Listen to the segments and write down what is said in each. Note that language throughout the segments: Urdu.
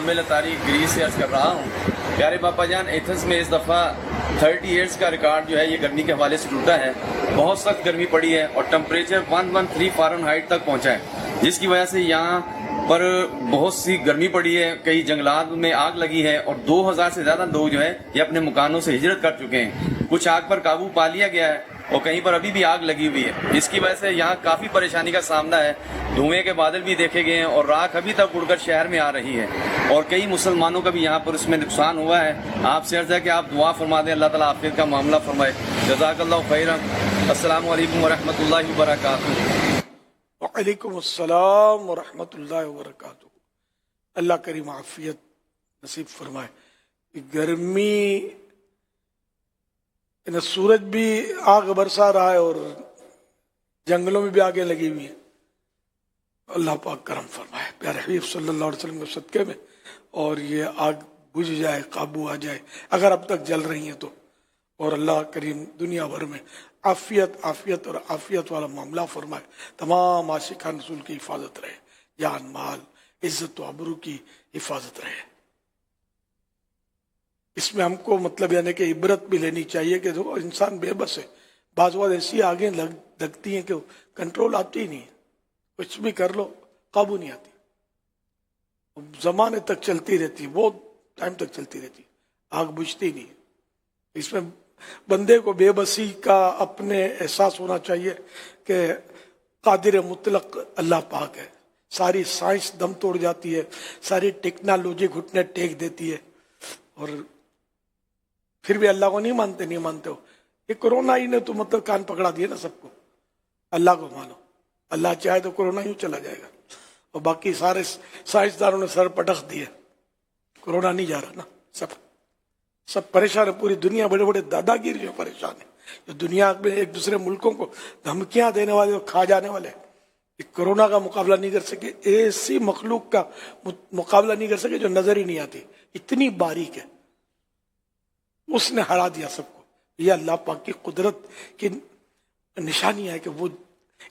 مزمل تاریخ گریس سے عرض کر رہا ہوں۔ پیارے باپا جان، ایتھنز میں اس دفعہ 30 ایئرز کا ریکارڈ جو ہے یہ گرمی کے حوالے سے ٹوٹا ہے۔ بہت سخت گرمی پڑی ہے اور ٹمپریچر 113 فارنہائٹ تک پہنچا ہے، جس کی وجہ سے یہاں پر بہت سی گرمی پڑی ہے، کئی جنگلات میں آگ لگی ہے اور 2000 سے زیادہ لوگ جو ہے یہ اپنے مکانوں سے ہجرت کر چکے ہیں۔ کچھ آگ پر قابو پا لیا گیا ہے اور کہیں پر ابھی بھی آگ لگی ہوئی ہے، جس کی وجہ سے یہاں کافی پریشانی کا سامنا ہے۔ دھوئیں کے بادل بھی دیکھے گئے ہیں اور راکھ ابھی تک اڑ کر شہر میں آ رہی ہے اور کئی مسلمانوں کا بھی یہاں پر اس میں نقصان ہوا ہے۔ آپ سے عرض ہے کہ آپ دعا فرما دیں، اللہ تعالیٰ عافیت کا معاملہ فرمائے۔ جزاک اللہ خیرا۔ السلام علیکم ورحمۃ اللہ وبرکاتہ۔ وعلیکم السلام ورحمۃ اللہ وبرکاتہ۔ اللہ کریم عافیت نصیب فرمائے۔ گرمی سورج بھی آگ برسا رہا ہے اور جنگلوں میں بھی آگیں لگی ہوئی ہیں۔ اللہ پاک کرم فرمائے پیارے حبیب صلی اللہ علیہ وسلم کے صدقے میں، اور یہ آگ بجھ جائے، قابو آ جائے اگر اب تک جل رہی ہیں تو، اور اللہ کریم دنیا بھر میں عافیت اور عافیت والا معاملہ فرمائے۔ تمام عاشقان رسول کی حفاظت رہے، جان مال عزت و آبرو کی حفاظت رہے۔ اس میں ہم کو مطلب یعنی کہ عبرت بھی لینی چاہیے کہ جو انسان بے بس ہے، بعض وقت ایسی آگیں لگتی ہیں کہ کنٹرول آتی ہی نہیں ہے، کچھ بھی کر لو قابو نہیں آتی، زمانے تک چلتی رہتی، بہت ٹائم تک چلتی رہتی، آگ بجھتی نہیں۔ اس میں بندے کو بے بسی کا اپنے احساس ہونا چاہیے کہ قادر مطلق اللہ پاک ہے۔ ساری سائنس دم توڑ جاتی ہے، ساری ٹیکنالوجی گھٹنے ٹیک دیتی ہے، اور پھر بھی اللہ کو نہیں مانتے ہو۔ یہ کورونا ہی نے تو مطلب کان پکڑا دیا نا سب کو۔ اللہ کو مانو، اللہ چاہے تو کورونا یوں چلا جائے گا، اور باقی سارے سائنسدانوں نے سر پٹخ دیے، کورونا نہیں جا رہا نا، سب پریشان ہے، پوری دنیا بڑے بڑے دادا گیر جو پریشان ہے، جو دنیا میں ایک دوسرے ملکوں کو دھمکیاں دینے والے اور کھا جانے والے، کورونا کا مقابلہ نہیں کر سکے، ایسی مخلوق کا مقابلہ نہیں کر سکے جو نظر ہی نہیں آتی، اتنی باریک ہے، اس نے ہرا دیا سب کو۔ یہ اللہ پاک کی قدرت کی نشانی ہے کہ وہ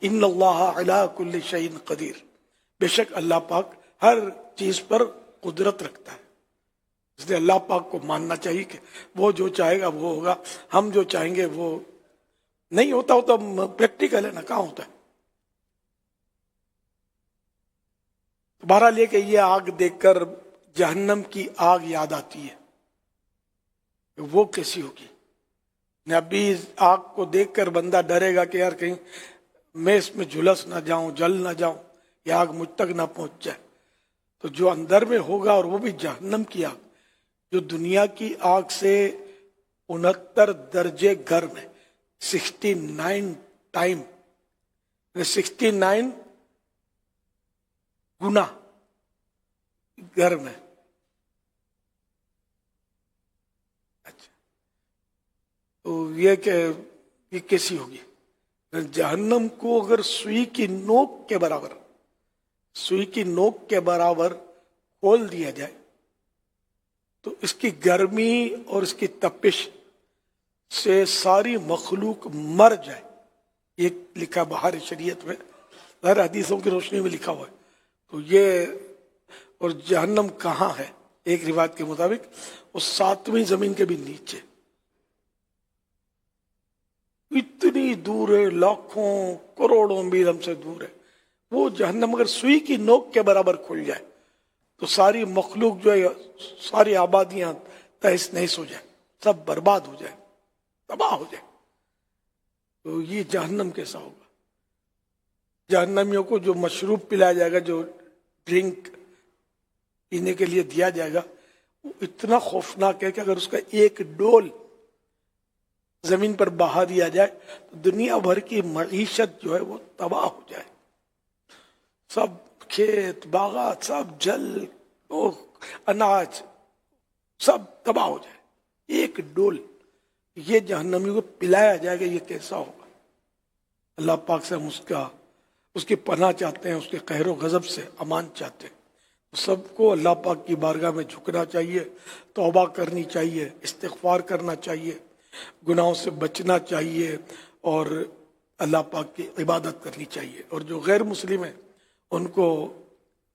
ان اللہ علی کل شیء قدیر، بے شک اللہ پاک ہر چیز پر قدرت رکھتا ہے۔ اس لیے اللہ پاک کو ماننا چاہیے کہ وہ جو چاہے گا وہ ہوگا، ہم جو چاہیں گے وہ نہیں ہوتا پریکٹیکل ہے نا، کہاں ہوتا ہے۔ بہرحال یہ کہ یہ آگ دیکھ کر جہنم کی آگ یاد آتی ہے، وہ کیسی ہوگی۔ ابھی آگ کو دیکھ کر بندہ ڈرے گا کہ یار کہیں میں اس میں جھلس نہ جاؤں، جل نہ جاؤں، یہ آگ مجھ تک نہ پہنچ جائے۔ تو جو اندر میں ہوگا، اور وہ بھی جہنم کی آگ جو دنیا کی آگ سے 69 درجے گرم ہے، 69 ٹائم، 69 گنا گرم ہے۔ اچھا، تو یہ کہ یہ کیسی ہوگی جہنم کو اگر سوئی کی نوک کے برابر کھول دیا جائے تو اس کی گرمی اور اس کی تپش سے ساری مخلوق مر جائے۔ یہ لکھا بہار شریعت میں، ہر حدیثوں کی روشنی میں لکھا ہوا ہے۔ تو یہ، اور جہنم کہاں ہے؟ ایک روایت کے مطابق وہ 7ویں زمین کے بھی نیچے، اتنی دور ہے، لاکھوں کروڑوں میل ہم سے دور ہے وہ جہنم۔ اگر سوئی کی نوک کے برابر کھل جائے تو ساری مخلوق جو ہے، ساری آبادیاں تہس نہس ہو جائے، سب برباد ہو جائے، تباہ ہو جائے۔ تو یہ جہنم کیسا ہوگا؟ جہنمیوں کو جو مشروب پلایا جائے گا، جو ڈرنک پینے کے لیے دیا جائے گا، وہ اتنا خوفناک ہے کہ اگر اس کا ایک ڈول زمین پر بہا دیا جائے تو دنیا بھر کی معیشت جو ہے وہ تباہ ہو جائے، سب کھیت باغات سب جل، اناج سب تباہ ہو جائے، ایک ڈول یہ جہنمیوں کو پلایا جائے گا۔ یہ کیسا ہوگا؟ اللہ پاک سے ہم اس کی پناہ چاہتے ہیں، اس کے قہر و غضب سے امان چاہتے ہیں۔ سب کو اللہ پاک کی بارگاہ میں جھکنا چاہیے، توبہ کرنی چاہیے، استغفار کرنا چاہیے، گناہوں سے بچنا چاہیے، اور اللہ پاک کی عبادت کرنی چاہیے۔ اور جو غیر مسلم ہیں ان کو